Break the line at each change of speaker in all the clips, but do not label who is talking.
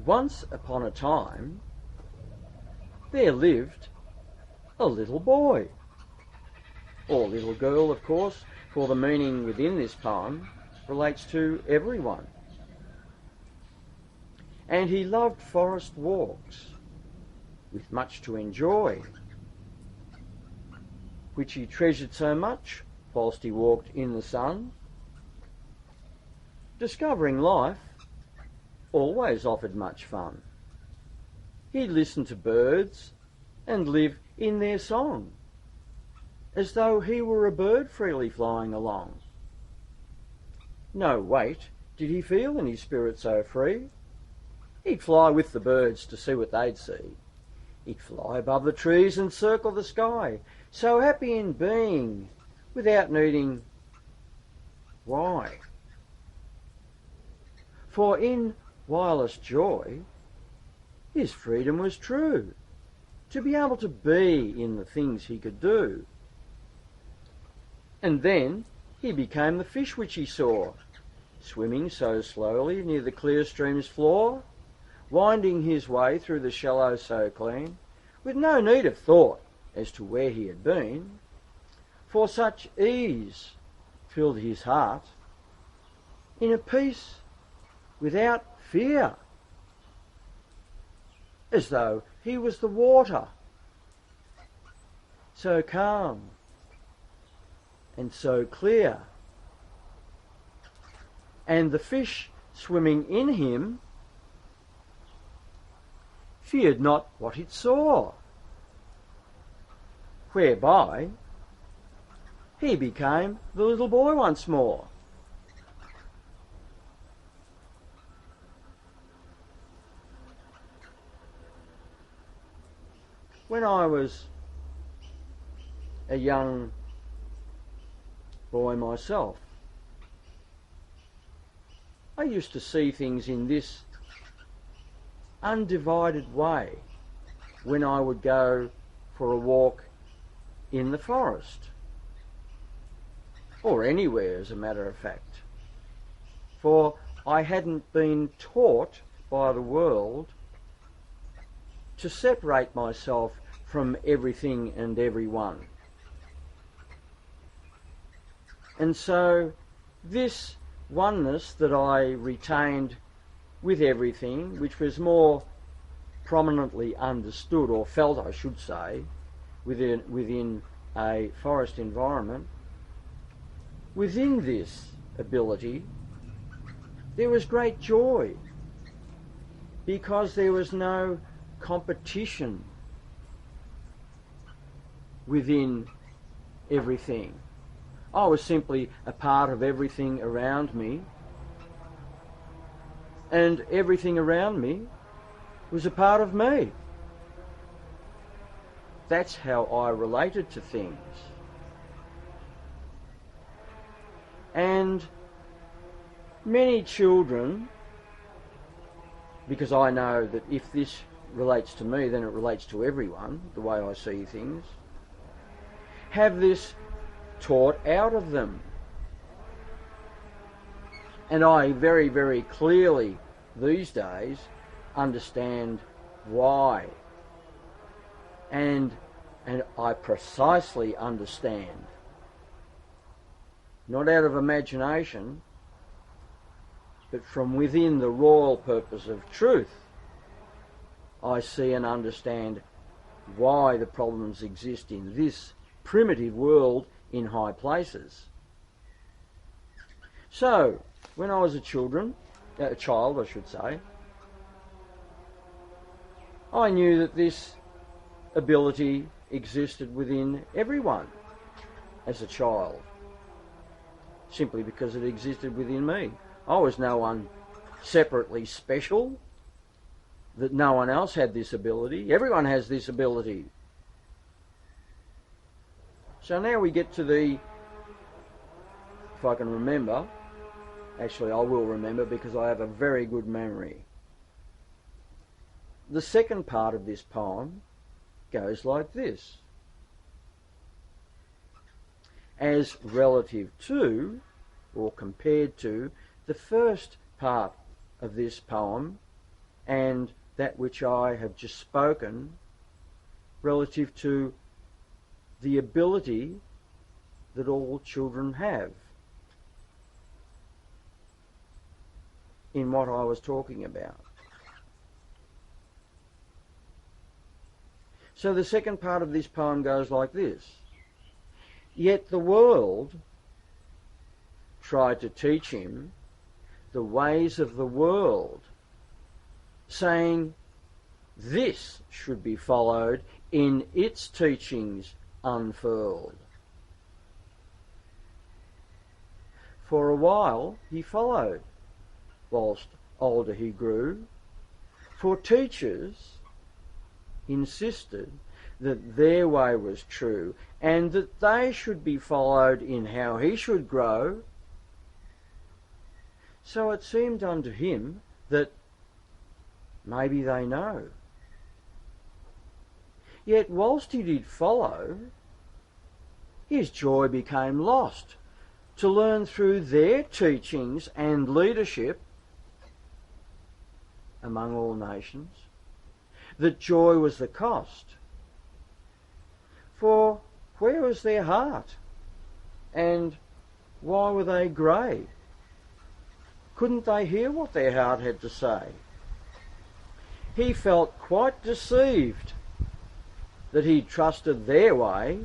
Once upon a time, there lived a little boy, or little girl, of course, for the meaning within this poem relates to everyone. And he loved forest walks, with much to enjoy, which he treasured so much whilst he walked in the sun. Discovering life always offered much fun. He'd listen to birds and live in their song, as though he were a bird freely flying along. No weight did he feel in his spirit so free. He'd fly with the birds to see what they'd see. He'd fly above the trees and circle the sky, so happy in being, without needing why. For in wireless joy, his freedom was true, to be able to be in the things he could do. And then he became the fish which he saw, swimming so slowly near the clear stream's floor, winding his way through the shallows so clean, with no need of thought as to where he had been, for such ease filled his heart, in a peace without fear, as though he was the water, so calm and so clear, and the fish swimming in him feared not what it saw, whereby he became the little boy once more. When I was a young boy myself, I used to see things in this undivided way when I would go for a walk in the forest, or anywhere as a matter of fact, for I hadn't been taught by the world to separate myself from everything and everyone. And so this oneness that I retained with everything, which was more prominently understood, or felt I should say, within a forest environment, within this ability there was great joy, because there was no competition within everything. I was simply a part of everything around me, and everything around me was a part of me. That's how I related to things. And many children, because I know that if this relates to me, then it relates to everyone, the way I see things, have this taught out of them. And I very, very clearly these days understand why. And I precisely understand, not out of imagination, but from within the royal purpose of truth, I see and understand why the problems exist in this primitive world in high places. So, when I was a child, I should say, I knew that this ability existed within everyone as a child, simply because it existed within me. I was no one separately special, that no one else had this ability. Everyone has this ability. So now we get to the, if I can remember, actually I will remember because I have a very good memory. The second part of this poem goes like this. As relative to, or compared to, the first part of this poem, and that which I have just spoken relative to the ability that all children have in what I was talking about. So the second part of this poem goes like this. Yet the world tried to teach him the ways of the world, saying this should be followed in its teachings unfurled. For a while he followed, whilst older he grew, for teachers insisted that their way was true, and that they should be followed in how he should grow. So it seemed unto him that maybe they know. Yet whilst he did follow, his joy became lost to learn through their teachings and leadership among all nations that joy was the cost. For where was their heart? And why were they grey? Couldn't they hear what their heart had to say? He felt quite deceived that he'd trusted their way,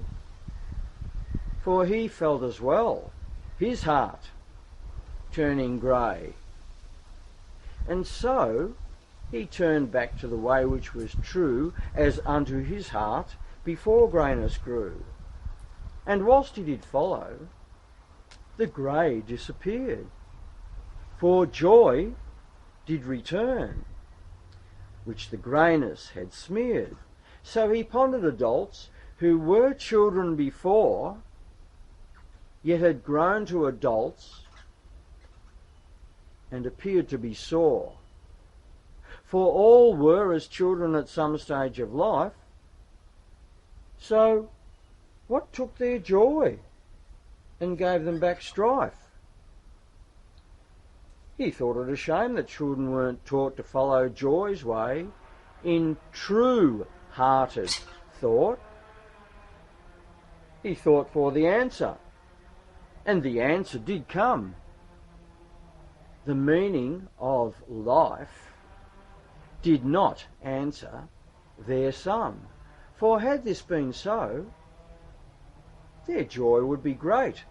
for he felt as well his heart turning grey. And so he turned back to the way which was true as unto his heart before greyness grew. And whilst he did follow, the grey disappeared, for joy did return, which the greyness had smeared. So he pondered adults who were children before, yet had grown to adults and appeared to be sore. For all were as children at some stage of life. So what took their joy and gave them back strife? He thought it a shame that children weren't taught to follow joy's way in true-hearted thought. He thought for the answer, and the answer did come. The meaning of life did not answer their sum. For had this been so, their joy would be great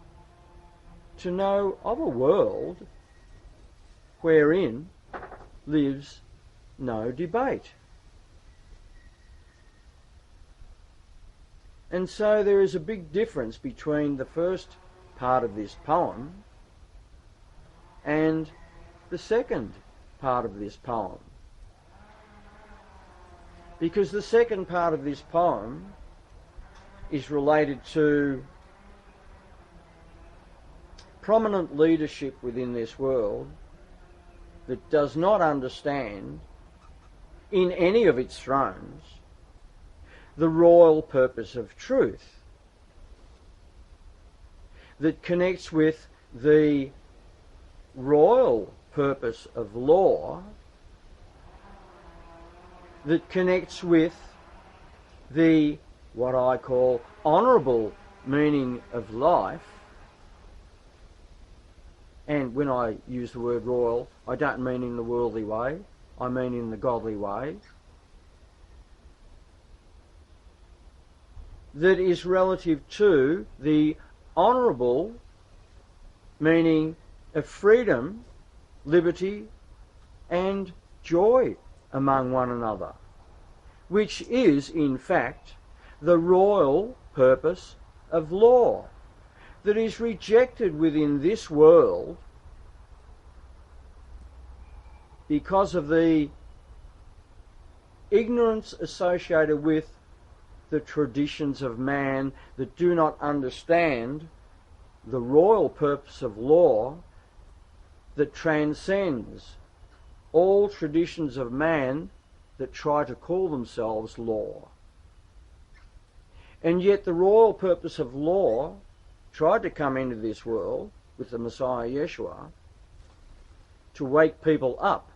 to know of a world wherein lives no debate. And so there is a big difference between the first part of this poem and the second part of this poem. Because the second part of this poem is related to prominent leadership within this world that does not understand in any of its thrones the royal purpose of truth, that connects with the royal purpose of law, that connects with the, what I call, honourable meaning of life. And when I use the word royal, I don't mean in the worldly way, I mean in the godly way. That is relative to the honourable meaning of freedom, liberty, and joy among one another, which is, in fact, the royal purpose of law, that is rejected within this world because of the ignorance associated with the traditions of man that do not understand the royal purpose of law that transcends all traditions of man that try to call themselves law. And yet the royal purpose of law tried to come into this world with the Messiah Yeshua to wake people up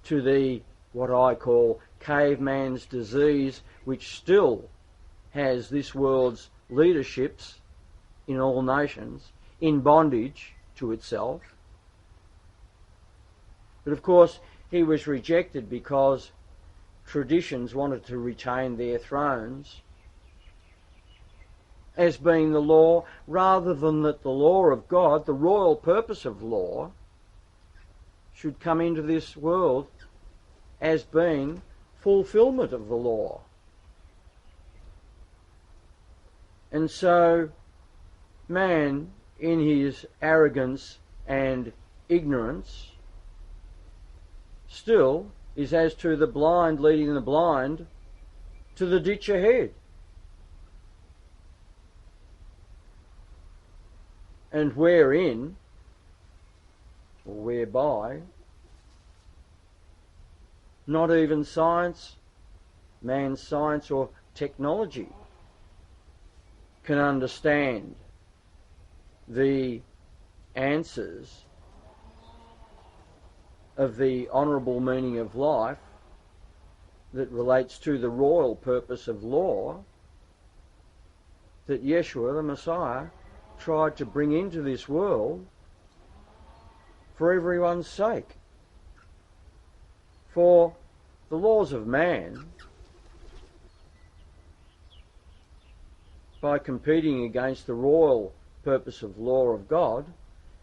to the what I call caveman's disease, which still has this world's leaderships in all nations in bondage to itself. But of course, he was rejected because traditions wanted to retain their thrones as being the law, rather than that the law of God, the royal purpose of law, should come into this world as being fulfillment of the law. And so man, in his arrogance and ignorance, still is as to the blind leading the blind to the ditch ahead. And wherein, or whereby, not even science, man's science or technology, can understand the answers of the honourable meaning of life that relates to the royal purpose of law that Yeshua, the Messiah, tried to bring into this world for everyone's sake. For the laws of man, by competing against the royal purpose of law of God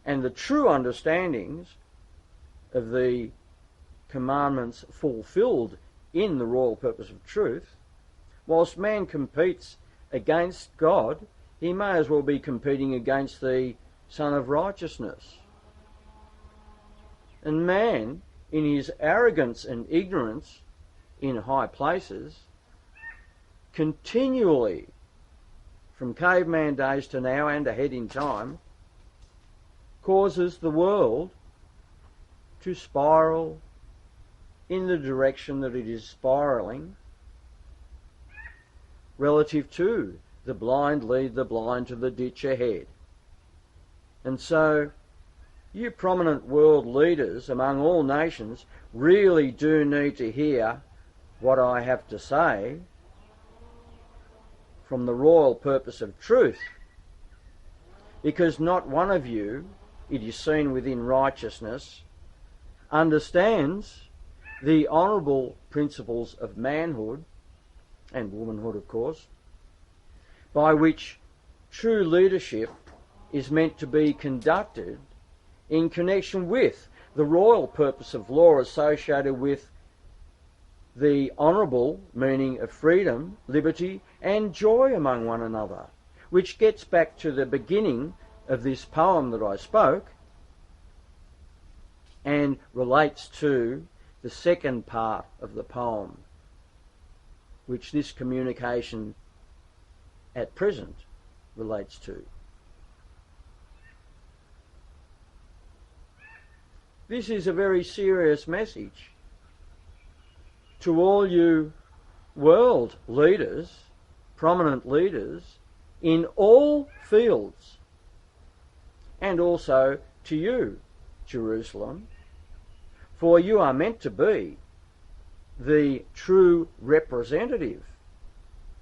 and the true understandings of the commandments fulfilled in the royal purpose of truth, whilst man competes against God, he may as well be competing against the Son of Righteousness. And man, in his arrogance and ignorance in high places, continually, from caveman days to now and ahead in time, causes the world to spiral in the direction that it is spiralling relative to the blind lead the blind to the ditch ahead. And so, you prominent world leaders among all nations really do need to hear what I have to say from the royal purpose of truth, because not one of you, it is seen within righteousness, understands the honourable principles of manhood and womanhood, of course, by which true leadership is meant to be conducted in connection with the royal purpose of law associated with the honourable meaning of freedom, liberty and joy among one another, which gets back to the beginning of this poem that I spoke and relates to the second part of the poem, which this communication at present relates to. This is a very serious message to all you world leaders, prominent leaders, in all fields, and also to you, Jerusalem, for you are meant to be the true representative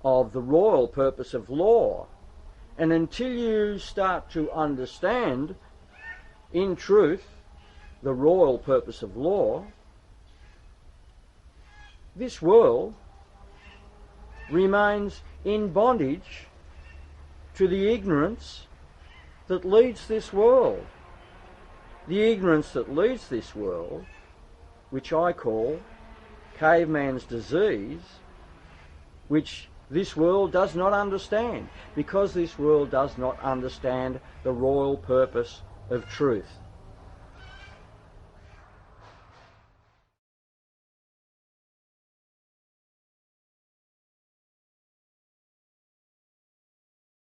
of the royal purpose of law. And until you start to understand in truth the royal purpose of law, this world remains in bondage to the ignorance that leads this world. The ignorance that leads this world, which I call caveman's disease, which this world does not understand, because this world does not understand the royal purpose of truth.